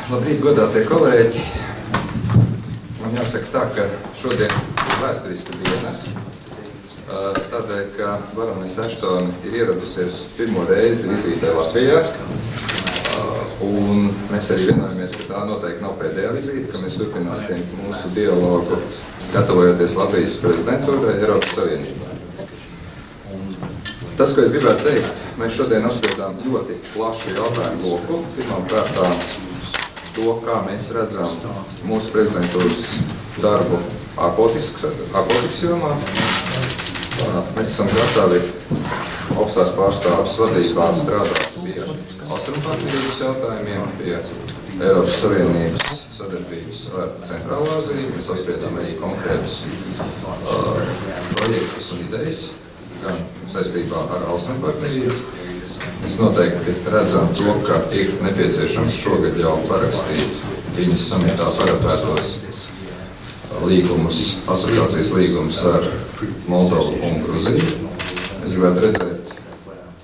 Labrīt, godātie kolēģi! Man jāsaka tā, ka šodien ir vēsturiska diena, tādēļ, ka baronese Ashtone ir ieradusies pirmo reizi vizītē Latvijā, un mēs arī vienojamies, ka tā noteikti nav pēdējā vizīte, ka mēs turpināsim mūsu dialogu, gatavojoties Latvijas prezidentūrai Eiropas Savienībā. Tas, ko es gribētu teikt, mēs šodien apspriedām ļoti plašu jautājumu loku. Pirmām kārtām to, kā mēs redzam mūsu prezidentūras darbu ārpolitikas jomā. Mēs esam gatavi augstās pārstāves vadībā strādāt pie austrumpartnerības jautājumiem, pie Eiropas Savienības sadarbības ar Centrālā Aziju. Mēs apspriedām arī konkrētus projektus un idejas, gan saistībā ar austrumpartnerību. Mēs noteikti redzam to, ka ir nepieciešams šogad jau parakstīt viņas samitā paredzētos līgumus, asociācijas līgumus ar Moldovu un Gruziju. Es gribētu redzēt,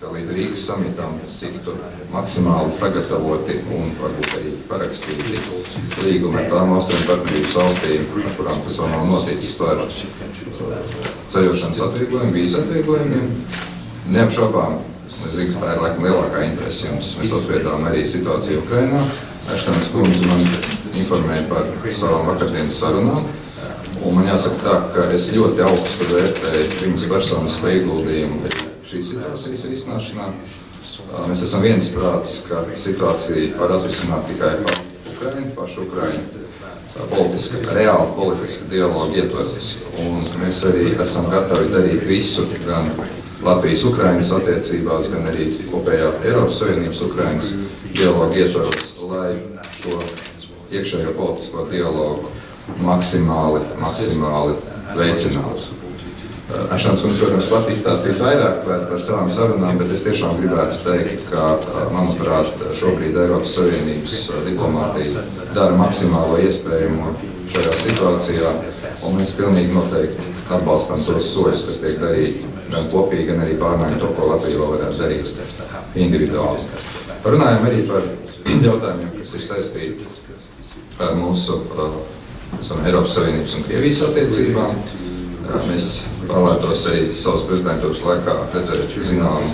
ka līdz Rīgas samitam tiktu maksimāli sagatavoti un varbūt arī parakstīti līgumi ar tām austrumpartnerības valstīm, ar kurām tas vēl nav noticis par ceļošanas atvieglojumiem, vīzu atvieglojumiem. Neapšaubām, es zinu, ka tā ir laikam lielākā interese jums. Mēs apspriedām arī situāciju Ukrainā. Eštones kundze man informēja par savām vakardienas sarunām. Un man jāsaka tā, ka es ļoti augstu vērtēju viņas personisko ieguldījumu šīs situācijas risināšanā. Mēs esam viensprātis, ka situācija var atrisināt tikai pašu Ukraiņu. Reāli politiska dialoga ietvaros. Un mēs arī esam gatavi darīt visu, gan Latvijas-Ukrainas attiecībās, gan arī kopējā Eiropas Savienības Ukrainas dialoga ietvaros, lai šo iekšējo politisko dialogu maksimāli veicinātu. Ashtones kundze, protams, pat izstāstīs vairāk par savām sarunām, bet es tiešām gribētu teikt, ka, manuprāt, šobrīd Eiropas Savienības diplomātija dara maksimālo iespējamo šajā situācijā, un mēs pilnīgi noteikti atbalstam tos soļus, kas tiek darīti gan kopīgi, gan arī pārnājam to, ko Latvija vēl varētu darīt individuāli. Runājam arī par jautājumiem, kas ir saistīti ar mūsu Eiropas Savienības un Krievijas attiecībām. Mēs vēlētos arī savas prezidentūras laikā redzēt zināmu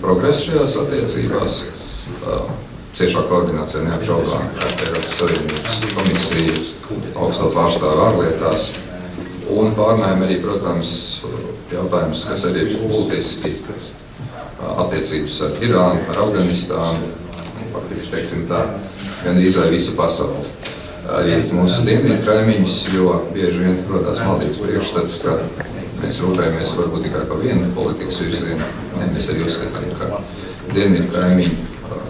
progresu šajās attiecībās. Ciešā koordinācija neapšaubām ar Eiropas Savienības Komisiju, augsto pārstāvi ārlietās. Un pārnājam arī, protams, jautājums, kas arī ir būtiski attiecības ar Irānu, ar Afganistānu, faktiski, teiksim tā, gandrīz vai visu pasauli. Arī mūsu dienvidu kaimiņus, jo bieži vien, protams, maldīgs priekšstats, ka mēs rūpējamies varbūt tikai par vienu politikas virzienu. Mēs arī uzskatām, ka dienvidu kaimiņu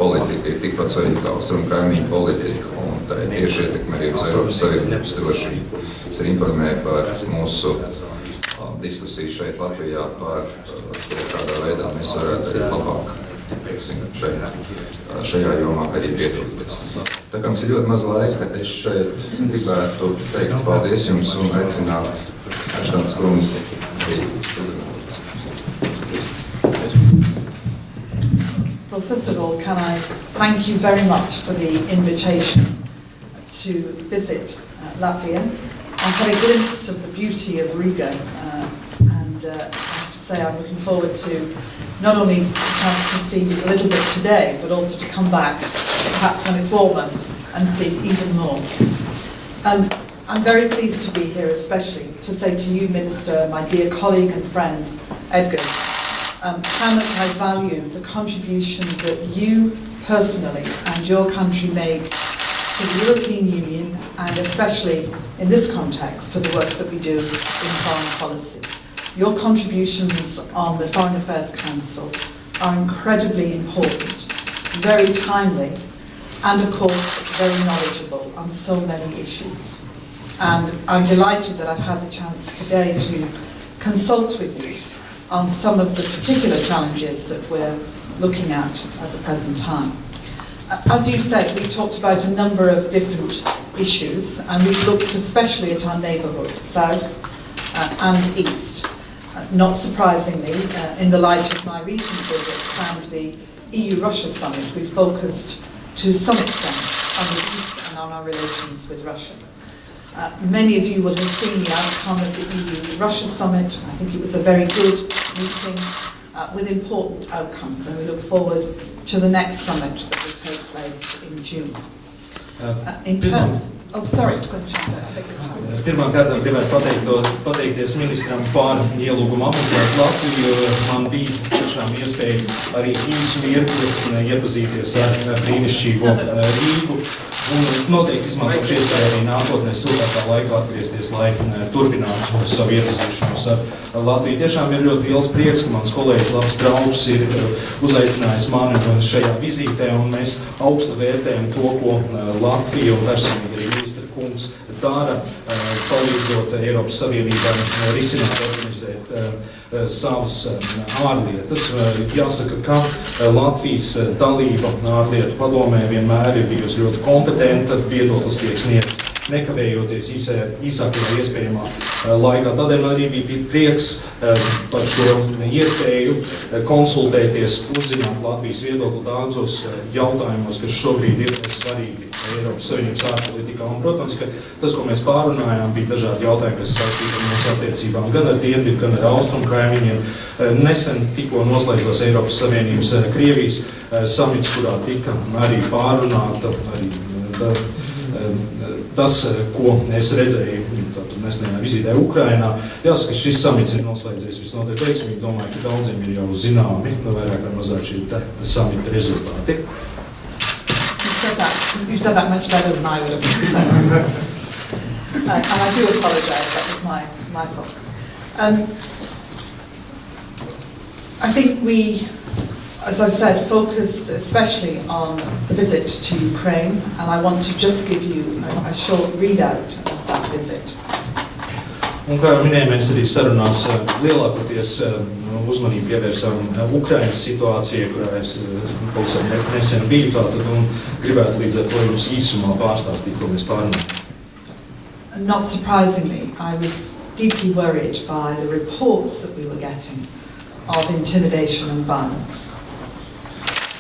politika ir tikpat svarīga kā austrumu kaimiņu politika, un tā ir tieši ietekme arī uz Eiropas Savienības drošību. Es arī informēju par mūsu diskusiju šeit Latvijā par to, kādā veidā mēs varētu arī labāk šajā jomā arī piedalīties. Tā kā mums ir ļoti maz laika, es šeit gribētu teikt paldies jums un aicināt Ashtones kundzi. Well, first of all, can I thank you very much for the invitation to visit Latvia. I had a glimpse of the beauty of Riga, and I have to say I'm looking forward to not only the chance to see a little bit today, but also to come back, perhaps when it's warmer, and see even more. And I'm very pleased to be here, especially to say to you, Minister, my dear colleague and friend, Edgar, how much I value the contribution that you personally and your country make to the European Union, and especially in this context, to the work that we do in foreign policy. Your contributions on the Foreign Affairs Council are incredibly important, very timely, and of course very knowledgeable on so many issues. And I'm delighted that I've had the chance today to consult with you on some of the particular challenges that we're looking at the present time. As you said, we talked about a number of different issues, and we've looked especially at our neighbourhood, south and east. Not surprisingly, in the light of my recent visit and the EU-Russia summit, we focused to some extent on the east and our relations with Russia. Many of you will have seen the outcome of the EU-Russia summit. I think it was a very good meeting with important outcomes, and we look forward to the next summit that will take place in June. In terms... Oh, sorry. Pirmām kārtām gribētu pateikties ministram par ielūgumu apmeklēt Latviju. Man bija tiešām iespēja arī īsu mirkli iepazīties ar brīnišķīgo Rīgu. Un noteikti izmantošu iespēju arī nākotnē siltākā laikā atgriezties, lai turpinātu savu iepazīšanos ar Latviju. Tiešām ir ļoti liels prieks, ka mans kolēģis labs draugs ir uzaicinājis mani šajā vizītē, un mēs augstu vērtējam to, ko Latvija un personīgi arī ministra kungs dara, palīdzot Eiropas Savienībai risināt, organizēt savas ārlietas. Jāsaka, ka Latvijas dalība Ārlietu padomē vienmēr ir bijusi ļoti kompetenta, viedoklis tiek sniegts nekavējoties īsākajā iespējamā laikā. Tādēļ arī bija prieks par šo iespēju konsultēties, uzzināt Latvijas viedokli daudzos jautājumos, kas šobrīd ir svarīgi Eiropas Savienības ārpolitikā. Un, protams, ka tas, ko mēs pārunājām, bija dažādi jautājumi, kas saistīti ar mūsu attiecībām gan ar dienvidu, gan ar austrumu kaimiņiem. Nesen tikko noslēdzās Eiropas Savienības Krievijas samits, kurā tika arī pārunāta arī tas, ko es redzēju nesenajā vizītē Ukrainā. Jāsaka, ka šis samits ir noslēdzies visnotaļ veiksmīgi. Domāju, ka daudziem ir jau zināmi, vairāk vai mazāk šī samita rezultāti. You said that much better than I would have said. And I do apologise, that was my fault. I think we, as I've said, focused especially on the visit to Ukraine, and I want to just give you a short readout of that visit. Un kā jau minēju, mēs arī sarunās lielākoties uzmanību pievērsām Ukrainas situācijai, kurā es pavisam nesen biju tātad, un gribētu līdz ar to jums īsumā pārstāstīt, ko mēs pārunājam. Not surprisingly, I was deeply worried by the reports that we were getting of intimidation and violence.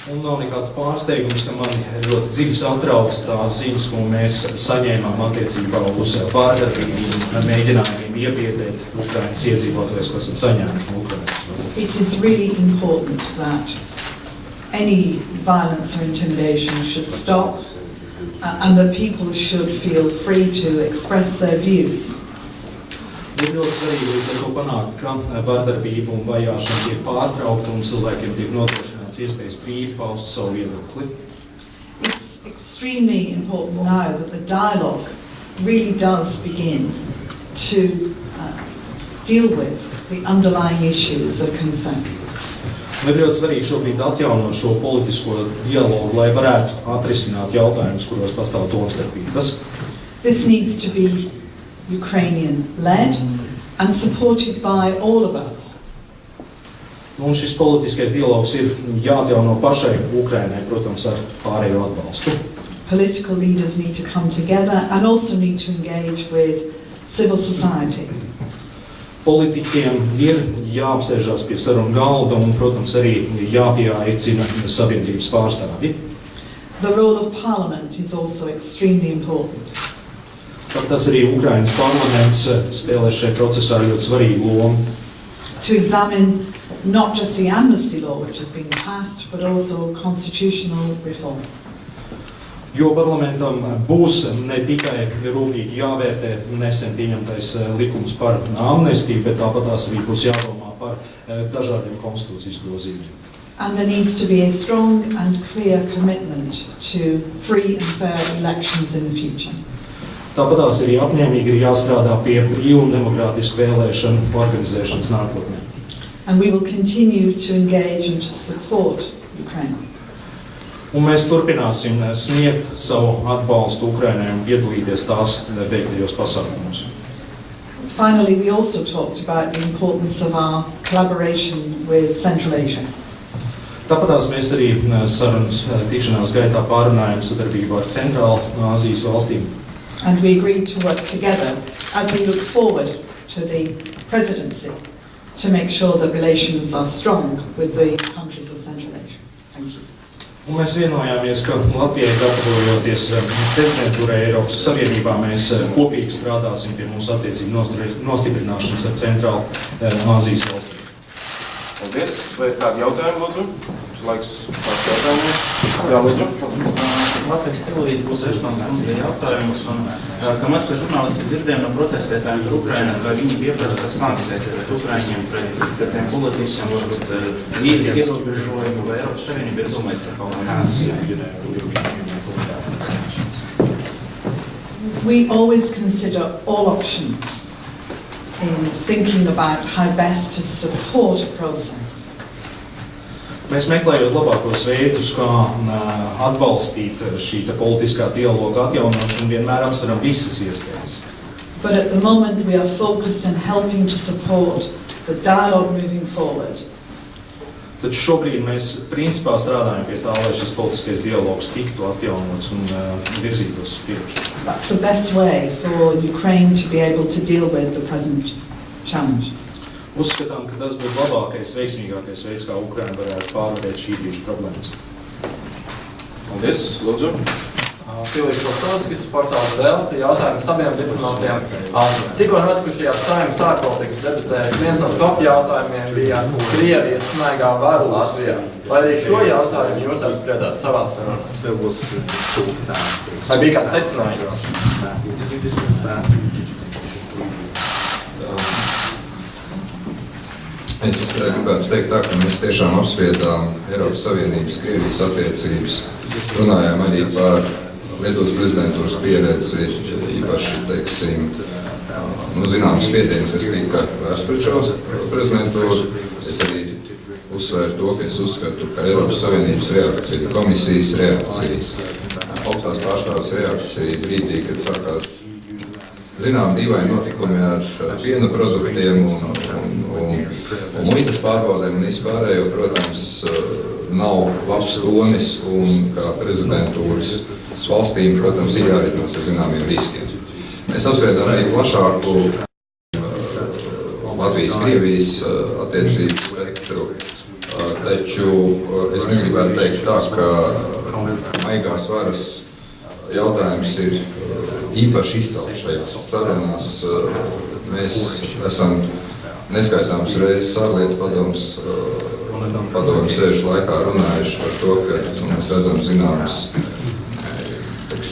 Un nav nekāds pārsteigums, ka mani ļoti dziļi satrauc tās ziņas, ko mēs saņēmām attiecībā uz vārdarbību un mēģinājumiem iebiedēt Ukrainas iedzīvotājus, ko esam saņēmuši no Ukrainas. It is really important that any violence or intimidation should stop and that people should feel free to express their views. Ir ļoti svarīgi līdz ar to panākt, ka vārdarbība un vajāšana tiek pārtraukta un cilvēkiem tiek nodrošināts iespējas brīvi paust savu viedokli. It's extremely important now that the dialogue really does begin to deal with the underlying issues of concern. Ir ļoti svarīgi šobrīd atjaunot šo politisko dialogu, lai varētu atrisināt jautājumus, kuros pastāv domstarpības. This needs to be Ukrainian-led and supported by all of us. Un šis politiskais dialogs ir jāatjauno pašai Ukrainai, protams, ar pārējo atbalstu. Political leaders need to come together and also need to engage with civil society. Politiķiem ir jāapsēžās pie sarunu galda un, protams, arī jāpieaicina sabiedrības pārstāvji. The role of Parliament is also extremely important. Tas arī Ukrainas parlaments spēlē šajā procesā ļoti svarīgu lomu. To examine not just the amnesty law which has been passed, but also constitutional reform. Jo parlamentam būs ne tikai rūpīgi jāvērtē nesen pieņemtais likums par amnestiju, bet tāpat arī būs jādomā par dažādiem konstitūcijas grozījumiem. And there needs to be a strong and clear commitment to free and fair elections in the future. Tāpatās arī apņēmīgi ir jāstrādā pie brīvu un demokrātisku vēlēšanu organizēšanas nākotnē. And we will continue to engage and to support Ukraine. Un mēs turpināsim sniegt savu atbalstu Ukrainai un piedalīties tās veiktajos pasākumos. Finally, we also talked about the importance of our collaboration with Central Asia. Tāpatās mēs arī sarunas tikšanās gaitā pārunājam sadarbību ar Centrālu Āzijas valstīm. And we agreed to work together as we look forward to the presidency to make sure that relations are strong with the countries of Central Asia. Thank you. Un mēs vienojāmies, ka Latvijai gatavojoties prezidentūrai Eiropas Savienībā, mēs kopīgi strādāsim pie mūsu attiecību nostiprināšanas ar Centrālu Āzijas valstīm. Paldies. Vai ir kādi jautājumi, lūdzu? Laiks pāris jautājumiem. Jā, lūdzu. Latvijas televīzija būs Eštones jautājumus, un ka mēs, kā žurnālisti, dzirdējām no protestētājiem par Ukrainu, ka viņi pieprasa sankcijas pret Ukraiņiem, pret tiem politiķiem, varbūt vīdes ierobežojumu, vai Eiropas Savienība ir domājis par kaut kā. We always consider all options in thinking about how best to support a process. Mēs meklējot labākos veidus, kā atbalstīt šī politiskā dialoga atjaunošanu, vienmēr apsveram visas iespējas. But at the moment we are focused on helping to support the dialogue moving forward. Taču šobrīd mēs principā strādājam pie tā, lai šis politiskais dialogs tiktu atjaunots un virzītos uz priekšu. That's the best way for Ukraine to be able to deal with the present challenge. Uzskatām, ka tas būtu labākais, veiksmīgākais veids, kā Ukraina varētu pārvarēt šī brīža problēmas. Paldies, lūdzu. Filip Kostovskis, portāls Delfi, jautājums abiem diplomātiem. Tikko notikušajās Saeimas ārpolitikas debatēs viens no top jautājumiem bija Krievijas smaigā vara Latvijā. Vai arī šo jautājumu jūs apspriedāt savās sarunās? Vai bija kāds secinājums? Es gribētu teikt tā, ka mēs tiešām apspriedām Eiropas Savienības Krievijas attiecības, runājām arī par Lietuvas prezidentūras pieredzi, īpaši, teiksim, zināms spiediens, kas tika vērsts pret šo prezidentūru. Es arī uzsvēru to, ka es uzskatu, ka Eiropas Savienības reakcija, komisijas reakcija, augstās pārstāves reakcija brīdī, kad sākās zinām dīvaini notikumi ar piena produktiem un muitas pārbaudēm un vispārējo, protams, nav labs tonis un kā prezidentūras valstīm, protams, ir jārēķinās ar zināmiem riskiem. Mēs apspriedām arī plašāku Latvijas-Krievijas attiecību spektru, taču es negribētu teikt tā, ka maigās varas jautājums ir īpaši izcelts šajās sarunās. Mēs esam neskaitāmas reizes ārlietu padomu sēžu laikā runājuši par to, ka mēs redzam zināmas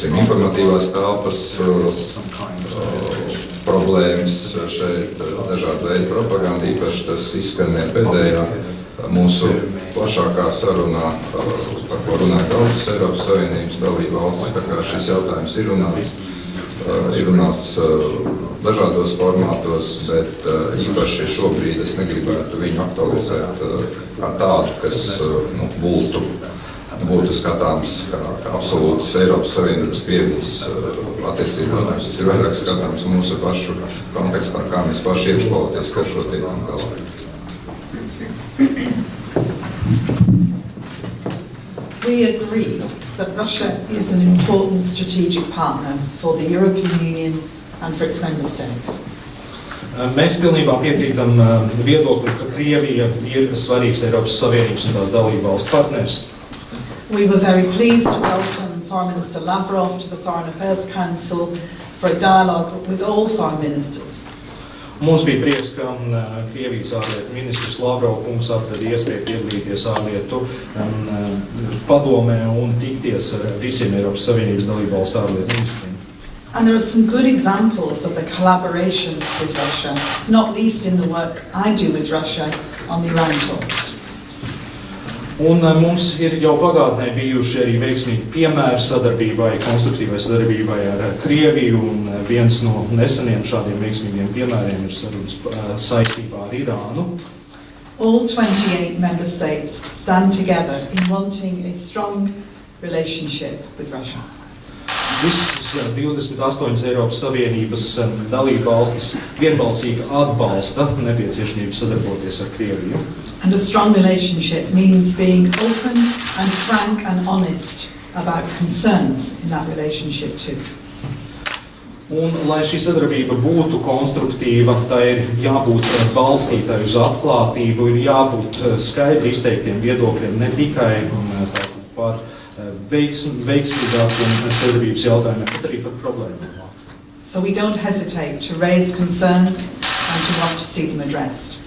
informatīvās telpas problēmas šeit, dažādu veidu propaganda, īpaši tas izskanēja pēdējā mūsu plašākā sarunā, par ko runāja daudzas Eiropas Savienības dalību valstis, tā kā šis jautājums ir runāts dažādos formātos, bet īpaši šobrīd es negribētu viņu aktualizēt kā tādu, kas būtu skatāms kā absolūts Eiropas Savienības Krievijas attiecību jautājums. Tas ir vairāk skatāms mūsu pašu kontekstā, kā mēs paši iekšpolitiski ar šo tiekam galā. We agree that Russia is an important strategic partner for the European Union and for its member states. Mēs pilnībā piekrītam viedokli, ka Krievija ir svarīgs Eiropas Savienības un tās dalību valstu partners. We were very pleased to welcome Foreign Minister Lavrov to the Foreign Affairs Council for a dialogue with all foreign ministers. Mums bija prieks, ka Krievijas ārlietu ministrs Lavrov kungs atrada iespēju piedalīties ārlietu padomē un tikties ar visiem Eiropas Savienības dalību valstu ārlietu ministriem. And there are some good examples of the collaboration with Russia, not least in the work I do with Russia on the Iran talks. Un mums ir jau pagātnē bijuši arī veiksmīgi piemēri sadarbībai, konstruktīvai sadarbībai ar Krieviju, un viens no neseniem šādiem veiksmīgiem piemēriem ir sarunas saistībā ar Irānu. All 28 member states stand together in wanting a strong relationship with Russia. Visas 28 Eiropas Savienības dalību valstis vienbalsīgi atbalsta nepieciešamību sadarboties ar Krieviju. And a strong relationship means being open and frank and honest about concerns in that relationship too. Un, lai šī sadarbība būtu konstruktīva, tā ir jābūt balstītai uz atklātību, ir jābūt skaidri izteiktiem viedokļiem, ne tikai par veiksmīgākiem sadarbības jautājumiem, bet arī par problēmām. So we don't hesitate to raise concerns and to want to see them addressed.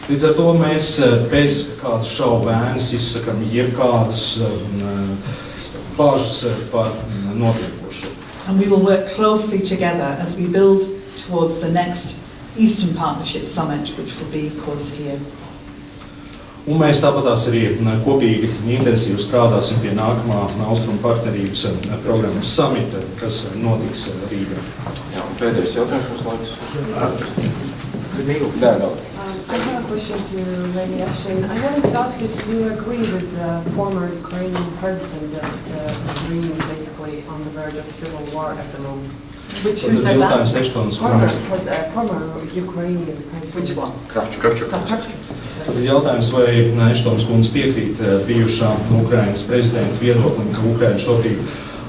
Līdz ar to mēs bez kādas šauvēnas izsakam jebkādas bāžas par notiekošo. And we will work closely together as we build towards the next Eastern Partnership Summit, which will be, of course, here. Un mēs tāpatās arī kopīgi intensīvi strādāsim pie nākamā Austrumu partnerības programmas samita, kas notiks Rīgā. Jā, un pēdējais jautājums mums laiks. I have a question to Lady Ashton. I wanted to ask you, do you agree with the former Ukrainian president that Ukraine is basically on the verge of civil war at the moment? Who said that? Eštones Former Ukrainian president. Which one? Kravchuk. Jautājums, vai Eštones kundze piekrīt bijušā Ukrainas prezidenta viedoklim, ka Ukraina šobrīd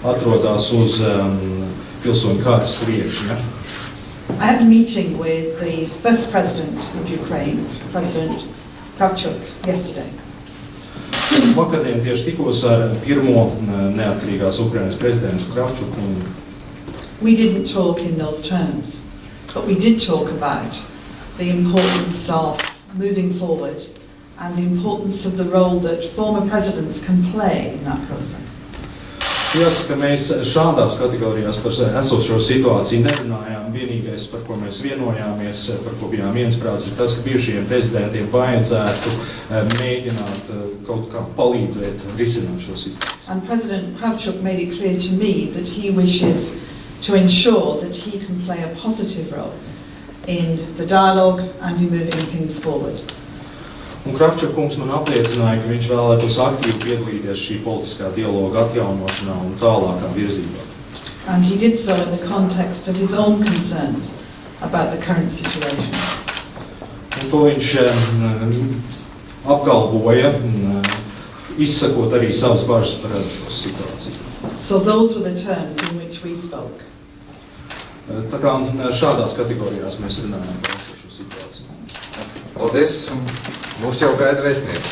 atrodas uz pilsoņu kāras riekšņa? I had a meeting with the first president of Ukraine, President Kravchuk, yesterday. Vakardien tieši tikos ar pirmo neatkarīgās Ukrainas prezidentu Kravčuku. We didn't talk in those terms, but we did talk about the importance of moving forward and the importance of the role that former presidents can play in that process. Jāsaka, mēs šādās kategorijās par esošo situāciju nerunājām. Vienīgais, par ko mēs vienojāmies, par ko bijām viensprāts, ir tas, ka bijušajiem prezidentiem vajadzētu mēģināt kaut kā palīdzēt risināt šo situāciju. And President Kravchuk made it clear to me that he wishes to ensure that he can play a positive role in the dialogue and in moving things forward. Un Kravčuk kungs man apliecināja, ka viņš vēlētos aktīvi piedalīties šī politiskā dialoga atjaunošanā un tālākā virzībā. And he did so in the context of his own concerns about the current situation. Un to viņš apgalvoja, izsakot arī savas bažas par šo situāciju. So those were the terms in which we spoke. Tā kā šādās kategorijās mēs runājam par šo situāciju. Paldies! Mums jau gaida vēstnieki.